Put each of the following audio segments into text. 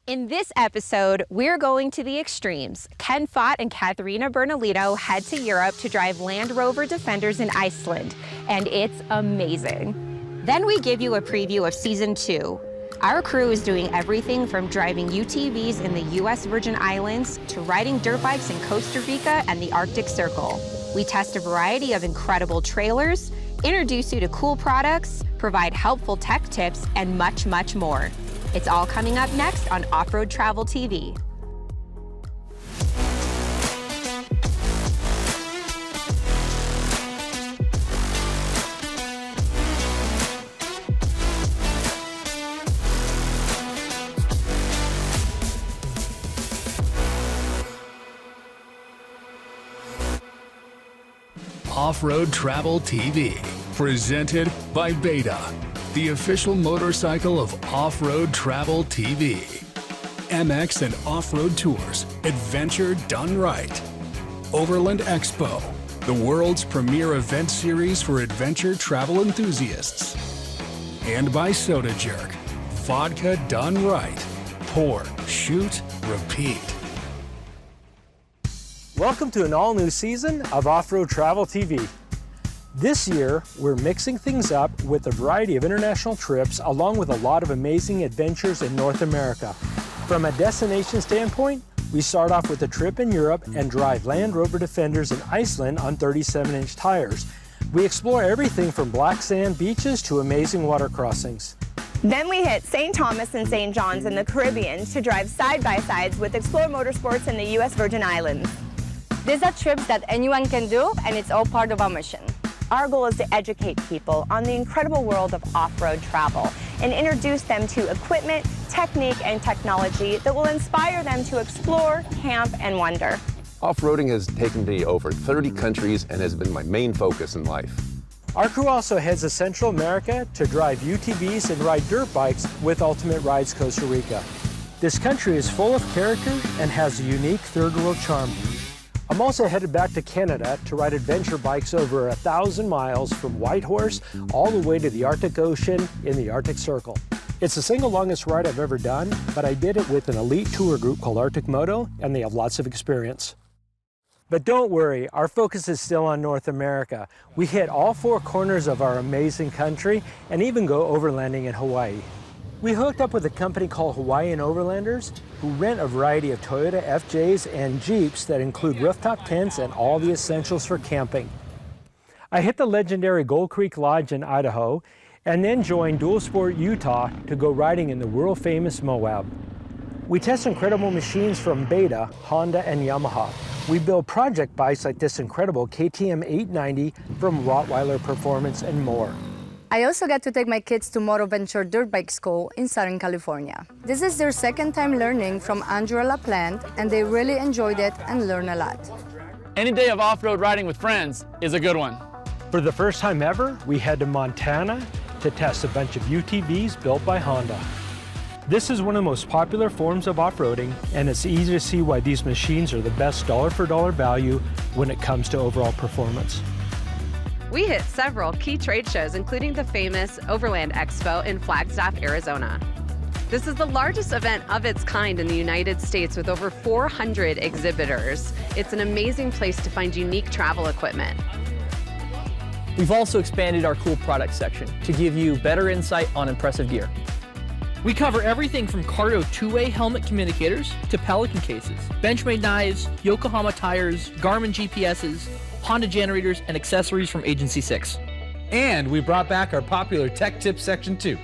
In this episode, we're going to the extremes. Ken Fott and Katharina Bernalito head to Europe to drive Land Rover Defenders in Iceland, and it's amazing. Then we give you a preview of Season 2. Our crew is doing everything from driving UTVs in the U.S. Virgin Islands to riding dirt bikes in Costa Rica and the Arctic Circle. We test a variety of incredible trailers, introduce you to cool products, provide helpful tech tips, and much, much more. It's all coming up next on Off-Road Travel TV. Off-Road Travel TV, presented by Beta, the official motorcycle of Off-Road Travel TV. MX and off-road tours, adventure done right. Overland Expo, the world's premier event series for adventure travel enthusiasts. And by Soda Jerk, vodka done right. Pour, shoot, repeat. Welcome to an all-new season of Off-Road Travel TV. This year, we're mixing things up with a variety of international trips along with a lot of amazing adventures in North America. From a destination standpoint, we start off with a trip in Europe and drive Land Rover Defenders in Iceland on 37-inch tires. We explore everything from black sand beaches to amazing water crossings. Then we hit St. Thomas and St. John's in the Caribbean to drive side-by-sides with Explore Motorsports in the U.S. Virgin Islands. These are trips that anyone can do, and it's all part of our mission. Our goal is to educate people on the incredible world of off-road travel and introduce them to equipment, technique, and technology that will inspire them to explore, camp, and wonder. Off-roading has taken me over 30 countries and has been my main focus in life. Our crew also heads to Central America to drive UTVs and ride dirt bikes with Ultimate Rides Costa Rica. This country is full of character and has a unique third world charm. I'm also headed back to Canada to ride adventure bikes over 1,000 miles from Whitehorse all the way to the Arctic Ocean in the Arctic Circle. It's the single longest ride I've ever done, but I did it with an elite tour group called Arctic Moto, and they have lots of experience. But don't worry, our focus is still on North America. We hit all four corners of our amazing country and even go overlanding in Hawaii. We hooked up with a company called Hawaiian Overlanders, who rent a variety of Toyota FJs and Jeeps that include rooftop tents and all the essentials for camping. I hit the legendary Gold Creek Lodge in Idaho, and then joined Dual Sport Utah to go riding in the world-famous Moab. We test incredible machines from Beta, Honda, and Yamaha. We build project bikes like this incredible KTM 890 from Rottweiler Performance and more. I also got to take my kids to Moto Venture Dirt Bike School in Southern California. This is their second time learning from Andrew LaPlante, and they really enjoyed it and learned a lot. Any day of off-road riding with friends is a good one. For the first time ever, we head to Montana to test a bunch of UTVs built by Honda. This is one of the most popular forms of off-roading, and it's easy to see why these machines are the best dollar-for-dollar value when it comes to overall performance. We hit several key trade shows, including the famous Overland Expo in Flagstaff, Arizona. This is the largest event of its kind in the United States with over 400 exhibitors. It's an amazing place to find unique travel equipment. We've also expanded our cool product section to give you better insight on impressive gear. We cover everything from Cardo two-way helmet communicators to Pelican cases, Benchmade Knives, Yokohama tires, Garmin GPSs, Honda generators, and accessories from Agency 6. And we brought back our popular tech tips section too.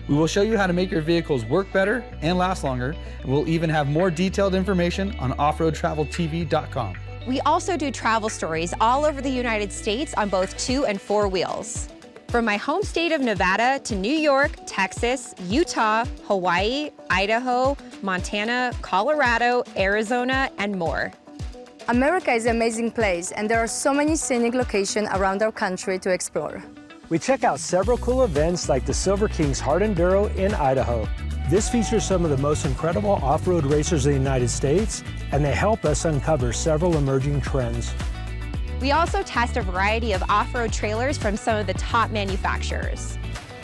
We will show you how to make your vehicles work better and last longer, and we'll even have more detailed information on offroadtraveltv.com. We also do travel stories all over the United States on both 2 and 4 wheels. From my home state of Nevada to New York, Texas, Utah, Hawaii, Idaho, Montana, Colorado, Arizona, and more. America is an amazing place, and there are so many scenic locations around our country to explore. We check out several cool events like the Silver Kings Hard Enduro in Idaho. This features some of the most incredible off-road racers in the United States, and they help us uncover several emerging trends. We also test a variety of off-road trailers from some of the top manufacturers.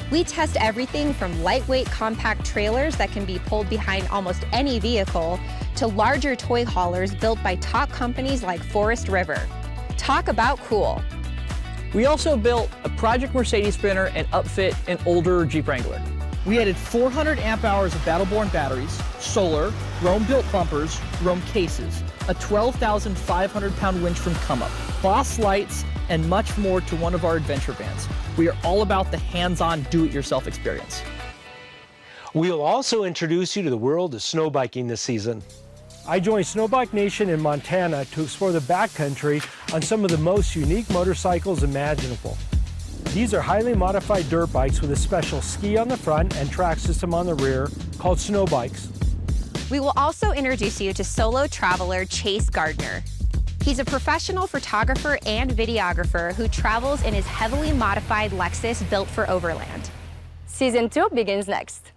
We test everything from lightweight compact trailers that can be pulled behind almost any vehicle to larger toy haulers built by top companies like Forest River. Talk about cool. We also built a Project Mercedes Sprinter and upfit an older Jeep Wrangler. We added 400 amp hours of Battleborn batteries, solar, Rome-built bumpers, Rome cases, a 12,500-pound winch from Come Up, Boss lights, and much more to one of our adventure vans. We are all about the hands-on do-it-yourself experience. We'll also introduce you to the world of snowbiking this season. I joined Snowbike Nation in Montana to explore the backcountry on some of the most unique motorcycles imaginable. These are highly modified dirt bikes with a special ski on the front and track system on the rear called snow bikes. We will also introduce you to solo traveler Chase Gardner. He's a professional photographer and videographer who travels in his heavily modified Lexus built for Overland. Season 2 begins next.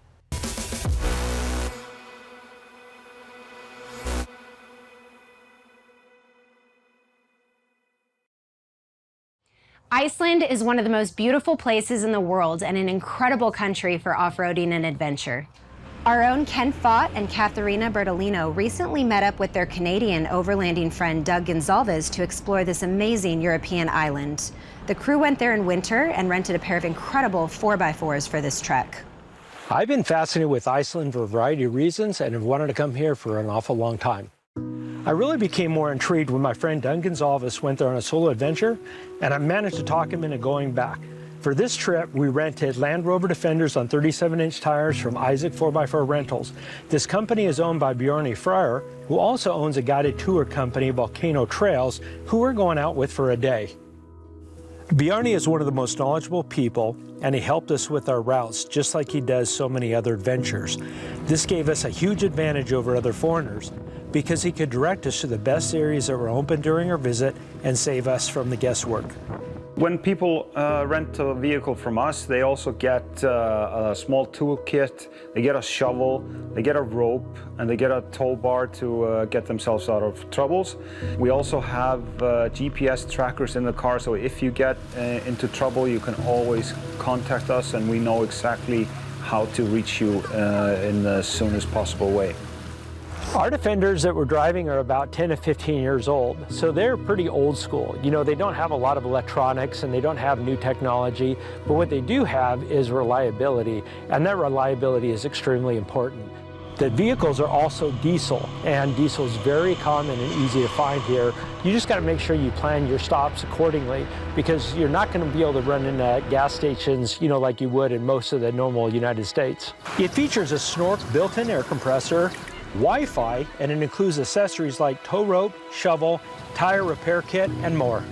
Iceland is one of the most beautiful places in the world and an incredible country for off-roading and adventure. Our own Ken Fott and Katharina Bertolino recently met up with their Canadian overlanding friend Doug Gonzalez to explore this amazing European island. The crew went there in winter and rented a pair of incredible 4x4s for this trek. I've been fascinated with Iceland for a variety of reasons and have wanted to come here for an awful long time. I really became more intrigued when my friend Doug Gonzalez went there on a solo adventure, and I managed to talk him into going back. For this trip, we rented Land Rover Defenders on 37-inch tires from Isaac 4x4 Rentals. This company is owned by Bjarne Freyr, who also owns a guided tour company, Volcano Trails, who we're going out with for a day. Bjarne is one of the most knowledgeable people, and he helped us with our routes, just like he does so many other adventures. This gave us a huge advantage over other foreigners, because he could direct us to the best areas that were open during our visit and save us from the guesswork. When people rent a vehicle from us, they also get a small toolkit, they get a shovel, they get a rope, and they get a tow bar to get themselves out of troubles. We also have GPS trackers in the car, so if you get into trouble, you can always contact us and we know exactly how to reach you in the soonest possible way. Our Defenders that we're driving are about 10 to 15 years old, so they're pretty old school. You know, they don't have a lot of electronics and they don't have new technology, but what they do have is reliability, and that reliability is extremely important. The vehicles are also diesel, and diesel is very common and easy to find here. You just got to make sure you plan your stops accordingly, because you're not going to be able to run into gas stations, you know, like you would in most of the normal United States. It features a Snork built-in air compressor, Wi-Fi, and it includes accessories like tow rope, shovel, tire repair kit, and more.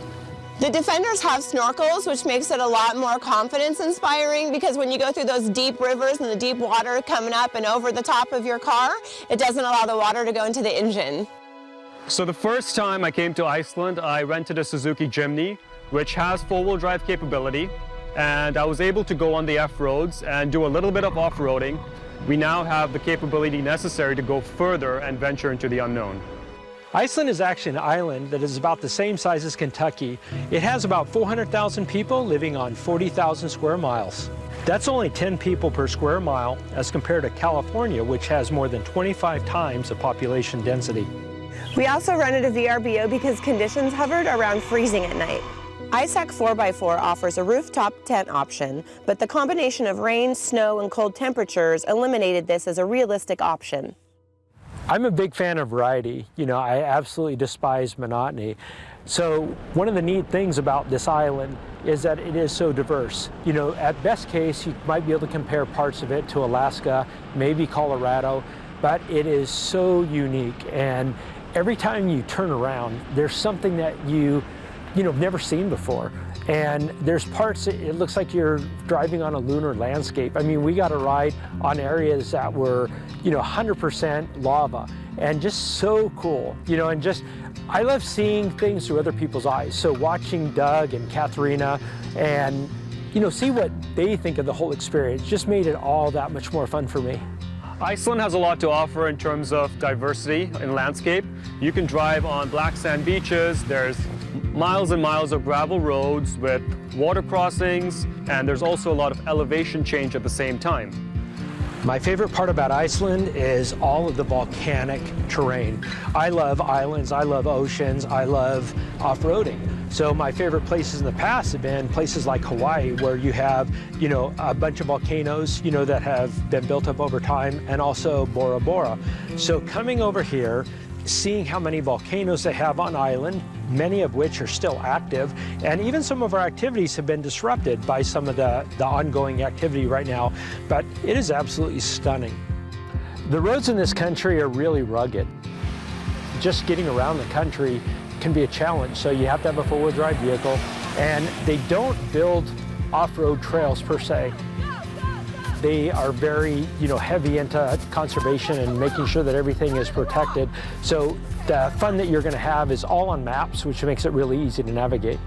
The Defenders have snorkels, which makes it a lot more confidence-inspiring, because when you go through those deep rivers and the deep water coming up and over the top of your car, it doesn't allow the water to go into the engine. So the first time I came to Iceland, I rented a Suzuki Jimny, which has four-wheel drive capability, and I was able to go on the F-roads and do a little bit of off-roading. We now have the capability necessary to go further and venture into the unknown. Iceland is actually an island that is about the same size as Kentucky. It has about 400,000 people living on 40,000 square miles. That's only 10 people per square mile as compared to California, which has more than 25 times the population density. We also rented a VRBO because conditions hovered around freezing at night. Isaac 4x4 offers a rooftop tent option, but the combination of rain, snow, and cold temperatures eliminated this as a realistic option. I'm a big fan of variety. You know, I absolutely despise monotony. So one of the neat things about this island is that it is so diverse. You know, at best case, you might be able to compare parts of it to Alaska, maybe Colorado, but it is so unique. And every time you turn around, there's something that you've never seen before. And there's parts, it looks like you're driving on a lunar landscape. I mean, we got a ride on areas that were, 100% lava, and just so cool, and just, I love seeing things through other people's eyes. So watching Doug and Katharina and, see what they think of the whole experience just made it all that much more fun for me. Iceland has a lot to offer in terms of diversity in landscape. You can drive on black sand beaches, there's miles and miles of gravel roads with water crossings, and there's also a lot of elevation change at the same time. My favorite part about Iceland is all of the volcanic terrain. I love islands, I love oceans, I love off-roading. So my favorite places in the past have been places like Hawaii, where you have, a bunch of volcanoes, that have been built up over time, and also Bora Bora. So coming over here, seeing how many volcanoes they have on island, many of which are still active, and even some of our activities have been disrupted by some of the ongoing activity right now, but it is absolutely stunning. The roads in this country are really rugged. Just getting around the country can be a challenge, so you have to have a four-wheel drive vehicle, and they don't build off-road trails per se. They are very, heavy into conservation and making sure that everything is protected. So the fun that you're going to have is all on maps, which makes it really easy to navigate.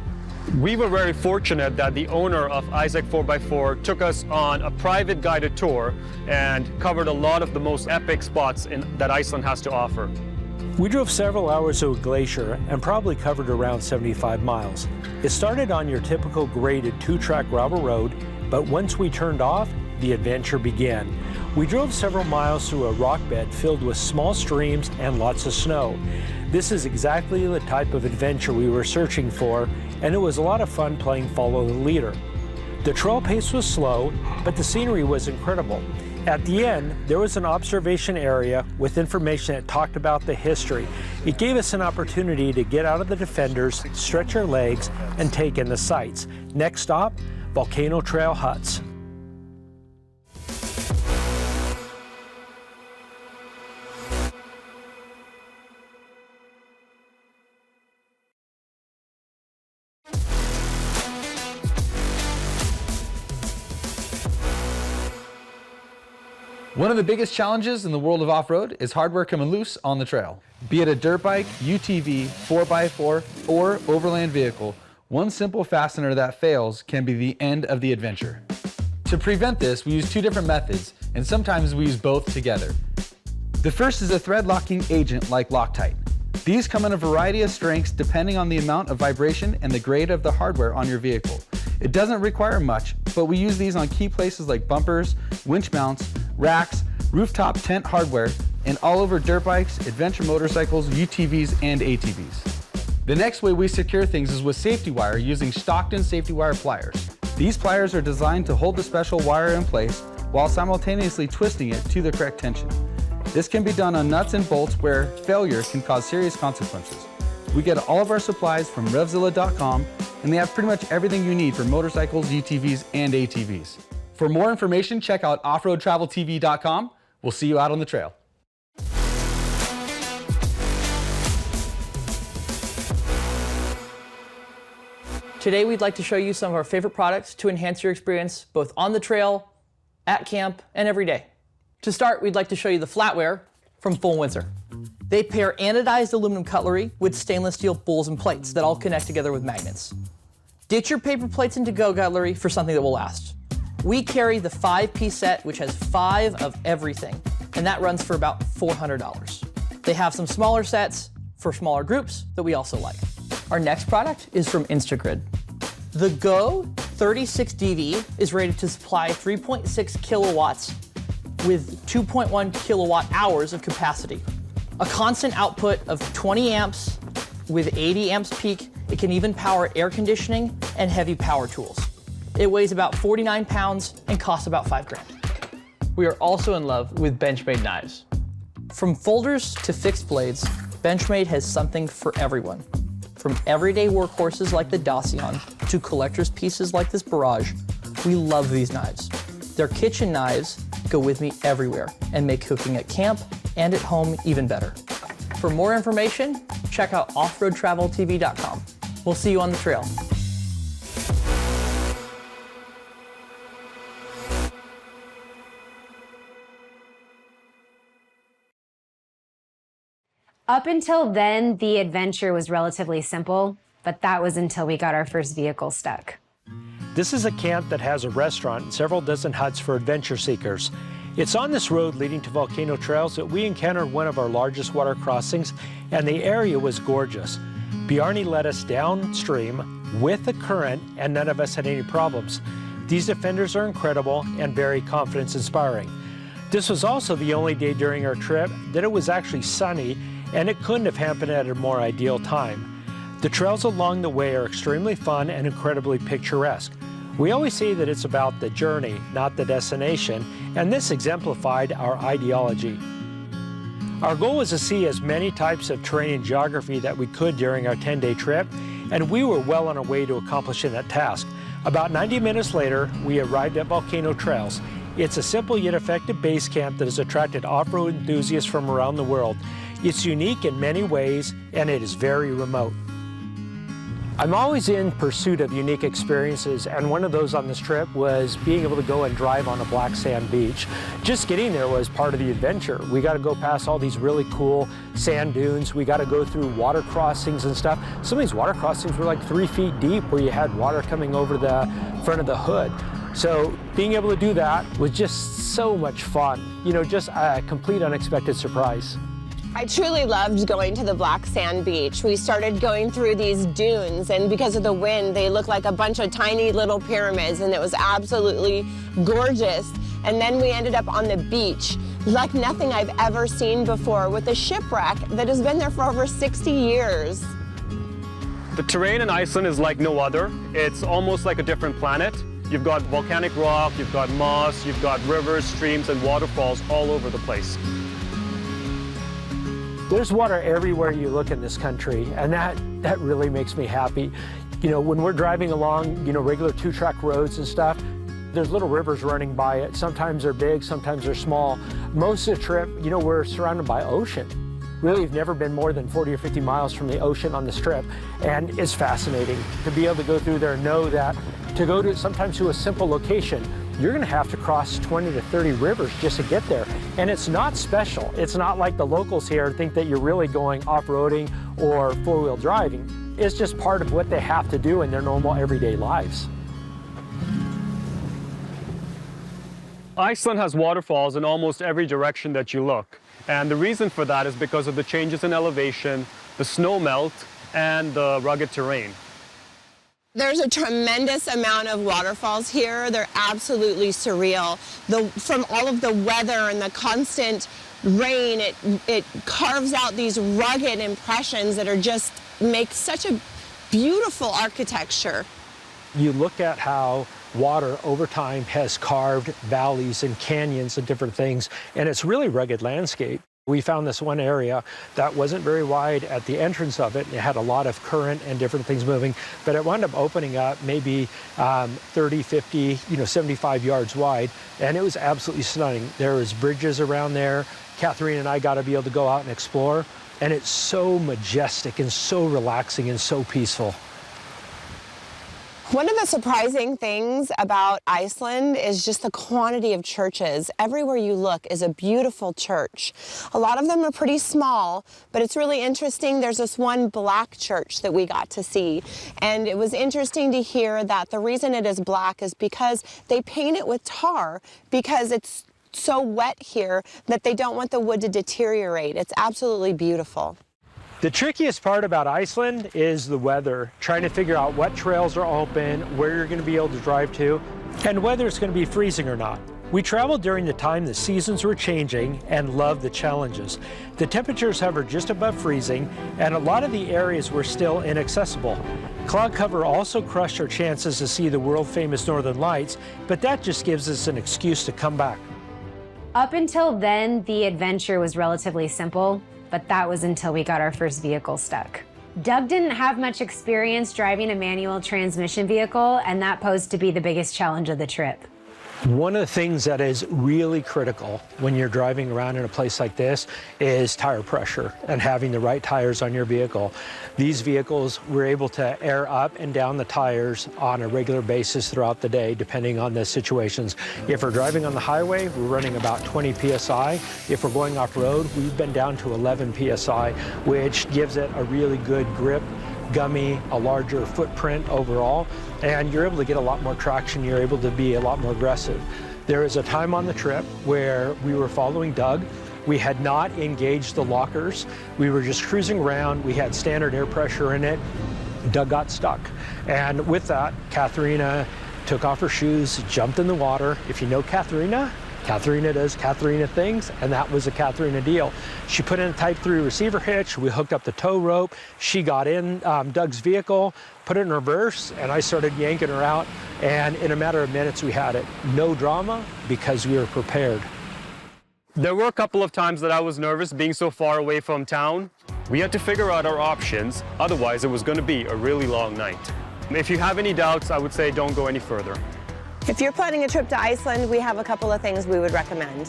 We were very fortunate that the owner of Isaac 4x4 took us on a private guided tour and covered a lot of the most epic spots that Iceland has to offer. We drove several hours to a glacier and probably covered around 75 miles. It started on your typical graded two-track gravel road, but once we turned off, the adventure began. We drove several miles through a rock bed filled with small streams and lots of snow. This is exactly the type of adventure we were searching for, and it was a lot of fun playing follow the leader. The trail pace was slow, but the scenery was incredible. At the end, there was an observation area with information that talked about the history. It gave us an opportunity to get out of the defenders, stretch our legs, and take in the sights. Next stop, Volcano Trail huts. One of the biggest challenges in the world of off-road is hardware coming loose on the trail. Be it a dirt bike, UTV, 4x4, or overland vehicle, one simple fastener that fails can be the end of the adventure. To prevent this, we use two different methods, and sometimes we use both together. The first is a thread locking agent like Loctite. These come in a variety of strengths depending on the amount of vibration and the grade of the hardware on your vehicle. It doesn't require much, but we use these on key places like bumpers, winch mounts, racks, rooftop tent hardware, and all over dirt bikes, adventure motorcycles, UTVs, and ATVs. The next way we secure things is with safety wire using Stockton safety wire pliers. These pliers are designed to hold the special wire in place while simultaneously twisting it to the correct tension. This can be done on nuts and bolts where failure can cause serious consequences. We get all of our supplies from RevZilla.com, and they have pretty much everything you need for motorcycles, UTVs, and ATVs. For more information, check out offroadtraveltv.com. We'll see you out on the trail. Today we'd like to show you some of our favorite products to enhance your experience both on the trail, at camp, and every day. To start, we'd like to show you the Flatware from Full Windsor. They pair anodized aluminum cutlery with stainless steel bowls and plates that all connect together with magnets. Ditch your paper plates into Go cutlery for something that will last. We carry the 5-piece set, which has 5 of everything, and that runs for about $400. They have some smaller sets for smaller groups that we also like. Our next product is from Instagrid. The Go 36DV is rated to supply 3.6 kilowatts with 2.1 kilowatt hours of capacity. A constant output of 20 amps with 80 amps peak. It can even power air conditioning and heavy power tools. It weighs about 49 pounds and costs about $5 grand. We are also in love with Benchmade Knives. From folders to fixed blades, Benchmade has something for everyone. From everyday workhorses like the Dacian to collector's pieces like this Barrage, we love these knives. Their kitchen knives go with me everywhere and make cooking at camp and at home even better. For more information, check out offroadtraveltv.com. We'll see you on the trail. Up until then, the adventure was relatively simple, but that was until we got our first vehicle stuck. This is a camp that has a restaurant and several dozen huts for adventure seekers. It's on this road leading to Volcano trails that we encountered one of our largest water crossings, and the area was gorgeous. Bjarni led us downstream with the current, and none of us had any problems. These defenders are incredible and very confidence-inspiring. This was also the only day during our trip that it was actually sunny, and it couldn't have happened at a more ideal time. The trails along the way are extremely fun and incredibly picturesque. We always say that it's about the journey, not the destination, and this exemplified our ideology. Our goal was to see as many types of terrain and geography that we could during our 10-day trip, and we were well on our way to accomplishing that task. About 90 minutes later, we arrived at Volcano Trails. It's a simple yet effective base camp that has attracted off-road enthusiasts from around the world. It's unique in many ways, and it is very remote. I'm always in pursuit of unique experiences, and one of those on this trip was being able to go and drive on a black sand beach. Just getting there was part of the adventure. We got to go past all these really cool sand dunes. We got to go through water crossings and stuff. Some of these water crossings were like 3 feet deep, where you had water coming over the front of the hood. So being able to do that was just so much fun. You know, just a complete unexpected surprise. I truly loved going to the black sand beach. We started going through these dunes, and because of the wind, they looked like a bunch of tiny little pyramids, and it was absolutely gorgeous. And then we ended up on the beach, like nothing I've ever seen before, with a shipwreck that has been there for over 60 years. The terrain in Iceland is like no other. It's almost like a different planet. You've got volcanic rock, you've got moss, you've got rivers, streams, and waterfalls all over the place. There's water everywhere you look in this country, and that really makes me happy. You know, when we're driving along, you know, regular 2-track roads and stuff, there's little rivers running by it. Sometimes they're big, sometimes they're small. Most of the trip, you know, we're surrounded by ocean. Really, we've never been more than 40 or 50 miles from the ocean on this trip, and it's fascinating to be able to go through there and know that to go to sometimes to a simple location, you're going to have to cross 20 to 30 rivers just to get there. And it's not special. It's not like the locals here think that you're really going off-roading or four-wheel driving. It's just part of what they have to do in their normal everyday lives. Iceland has waterfalls in almost every direction that you look. And the reason for that is because of the changes in elevation, the snow melt, and the rugged terrain. There's a tremendous amount of waterfalls here. They're absolutely surreal. From all of the weather and the constant rain, it carves out these rugged impressions that are just make such a beautiful architecture. You look at how water over time has carved valleys and canyons and different things, and it's really rugged landscape. We found this one area that wasn't very wide at the entrance of it. It had a lot of current and different things moving, but it wound up opening up maybe 30, 50, 75 yards wide, and it was absolutely stunning. There was bridges around there. Catherine and I got to be able to go out and explore, and it's so majestic and so relaxing and so peaceful. One of the surprising things about Iceland is just the quantity of churches. Everywhere you look is a beautiful church. A lot of them are pretty small, but it's really interesting. There's this one black church that we got to see, and it was interesting to hear that the reason it is black is because they paint it with tar because it's so wet here that they don't want the wood to deteriorate. It's absolutely beautiful. The trickiest part about Iceland is the weather, trying to figure out what trails are open, where you're going to be able to drive to, and whether it's going to be freezing or not. We traveled during the time the seasons were changing and loved the challenges. The temperatures hovered just above freezing, and a lot of the areas were still inaccessible. Cloud cover also crushed our chances to see the world-famous Northern Lights, but that just gives us an excuse to come back. Up until then, the adventure was relatively simple. But that was until we got our first vehicle stuck. Doug didn't have much experience driving a manual transmission vehicle, and that posed to be the biggest challenge of the trip. One of the things that is really critical when you're driving around in a place like this is tire pressure and having the right tires on your vehicle. These vehicles, we're able to air up and down the tires on a regular basis throughout the day, depending on the situations. If we're driving on the highway, we're running about 20 PSI. If we're going off-road, we've been down to 11 PSI, which gives it a really good grip, gummy, a larger footprint overall, and you're able to get a lot more traction. You're able to be a lot more aggressive. There was a time on the trip where we were following Doug. We had not engaged the lockers. We were just cruising around. We had standard air pressure in it. Doug got stuck. And with that, Katharina took off her shoes, jumped in the water. If you know Katharina, Katharina does Katharina things, and that was a Katharina deal. She put in a Type 3 receiver hitch. We hooked up the tow rope. She got in Doug's vehicle, put it in reverse, and I started yanking her out. And in a matter of minutes, we had it. No drama because we were prepared. There were a couple of times that I was nervous being so far away from town. We had to figure out our options, otherwise it was going to be a really long night. If you have any doubts, I would say don't go any further. If you're planning a trip to Iceland, we have a couple of things we would recommend.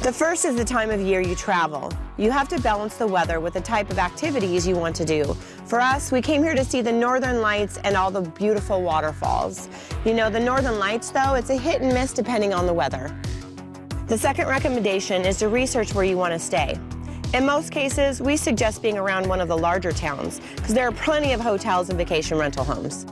The first is the time of year you travel. You have to balance the weather with the type of activities you want to do. For us, we came here to see the Northern Lights and all the beautiful waterfalls. You know, the Northern Lights, though, it's a hit and miss depending on the weather. The second recommendation is to research where you want to stay. In most cases, we suggest being around one of the larger towns because there are plenty of hotels and vacation rental homes.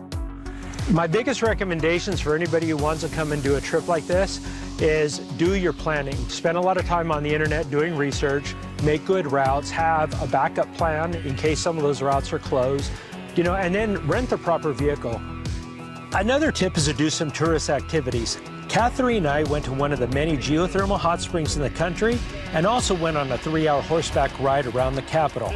My biggest recommendations for anybody who wants to come and do a trip like this is do your planning. Spend a lot of time on the internet doing research, make good routes, have a backup plan in case some of those routes are closed, you know, and then rent the proper vehicle. Another tip is to do some tourist activities. Katharina and I went to one of the many geothermal hot springs in the country and also went on a 3-hour horseback ride around the capital.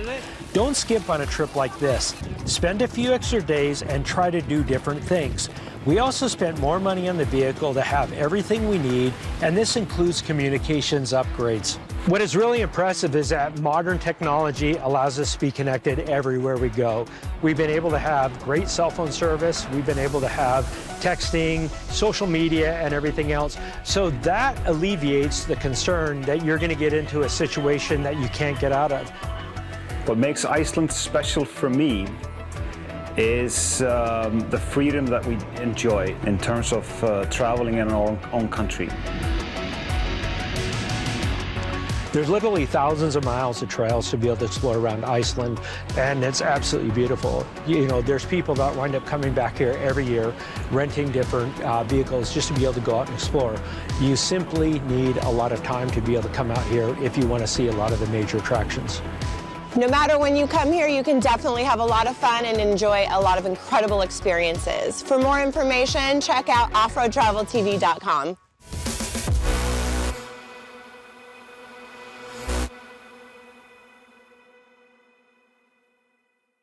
Don't skip on a trip like this. Spend a few extra days and try to do different things. We also spent more money on the vehicle to have everything we need, and this includes communications upgrades. What is really impressive is that modern technology allows us to be connected everywhere we go. We've been able to have great cell phone service, we've been able to have texting, social media, and everything else. So that alleviates the concern that you're going to get into a situation that you can't get out of. What makes Iceland special for me is the freedom that we enjoy in terms of traveling in our own country. There's literally thousands of miles of trails to be able to explore around Iceland, and it's absolutely beautiful. You know, there's people that wind up coming back here every year, renting different vehicles just to be able to go out and explore. You simply need a lot of time to be able to come out here if you want to see a lot of the major attractions. No matter when you come here, you can definitely have a lot of fun and enjoy a lot of incredible experiences. For more information, check out offroadtraveltv.com.